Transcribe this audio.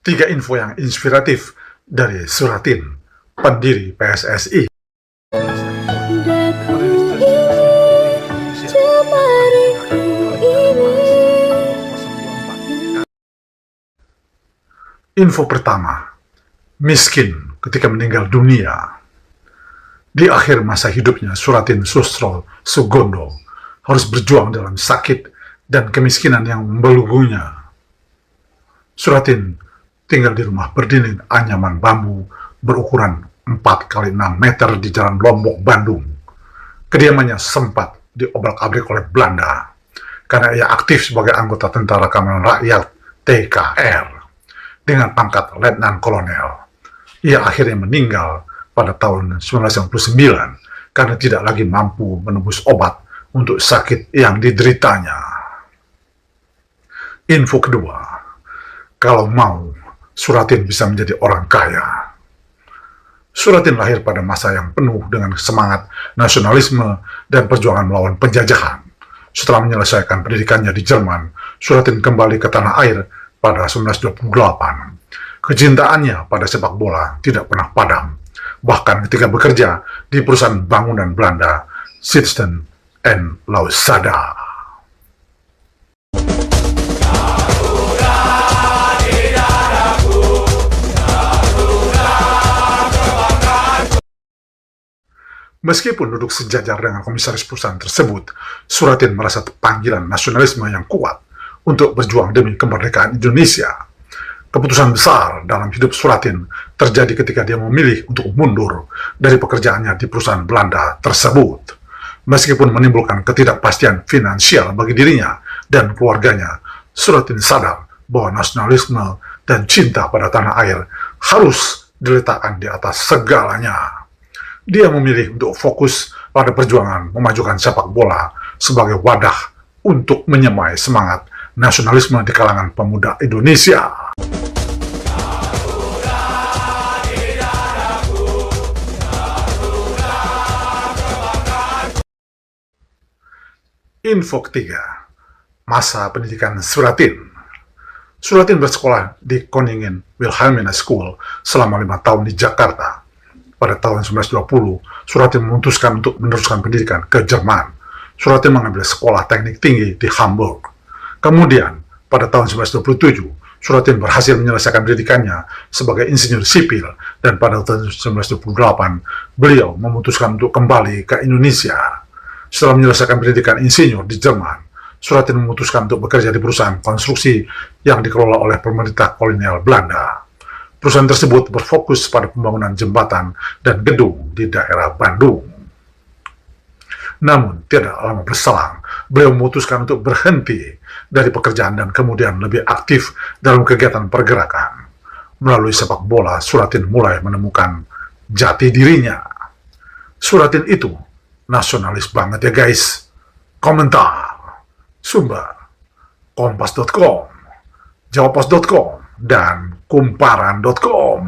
3 info yang inspiratif dari Suratin, pendiri PSSI. Info pertama, miskin ketika meninggal dunia. Di akhir masa hidupnya, Suratin Susro Sugondo harus berjuang dalam sakit dan kemiskinan yang membelenggunya. Suratin tinggal di rumah berdinding anyaman bambu berukuran 4x6 meter di Jalan Lombok, Bandung. Kediamannya sempat diobrak-abrik oleh Belanda karena ia aktif sebagai anggota Tentara Keamanan Rakyat TKR dengan pangkat Letnan Kolonel. Ia akhirnya meninggal pada tahun 1999 karena tidak lagi mampu menebus obat untuk sakit yang dideritanya. Info kedua, kalau mau, Suratin bisa menjadi orang kaya. Suratin lahir pada masa yang penuh dengan semangat nasionalisme dan perjuangan melawan penjajahan. Setelah menyelesaikan pendidikannya di Jerman, Suratin kembali ke tanah air pada 1928. Kecintaannya pada sepak bola tidak pernah padam, bahkan ketika bekerja di perusahaan bangunan Belanda, Sitsten en Lausada. Meskipun duduk sejajar dengan komisaris perusahaan tersebut, Suratin merasa panggilan nasionalisme yang kuat untuk berjuang demi kemerdekaan Indonesia. Keputusan besar dalam hidup Suratin terjadi ketika dia memilih untuk mundur dari pekerjaannya di perusahaan Belanda tersebut. Meskipun menimbulkan ketidakpastian finansial bagi dirinya dan keluarganya, Suratin sadar bahwa nasionalisme dan cinta pada tanah air harus diletakkan di atas segalanya. Dia memilih untuk fokus pada perjuangan memajukan sepak bola sebagai wadah untuk menyemai semangat nasionalisme di kalangan pemuda Indonesia. Info ketiga, masa pendidikan Suratin. Suratin bersekolah di Koningen Wilhelmina School selama 5 tahun di Jakarta. Pada tahun 1920, Suratin memutuskan untuk meneruskan pendidikan ke Jerman. Suratin mengambil sekolah teknik tinggi di Hamburg. Kemudian, pada tahun 1927, Suratin berhasil menyelesaikan pendidikannya sebagai insinyur sipil, dan pada tahun 1928, beliau memutuskan untuk kembali ke Indonesia. Setelah menyelesaikan pendidikan insinyur di Jerman, Suratin memutuskan untuk bekerja di perusahaan konstruksi yang dikelola oleh pemerintah kolonial Belanda. Perusahaan tersebut berfokus pada pembangunan jembatan dan gedung di daerah Bandung. Namun, tidak lama berselang, beliau memutuskan untuk berhenti dari pekerjaan dan kemudian lebih aktif dalam kegiatan pergerakan. Melalui sepak bola, Suratin mulai menemukan jati dirinya. Suratin itu nasionalis banget ya guys. Komentar, sumber, kompas.com, jawapos.com, dan kumparan.com.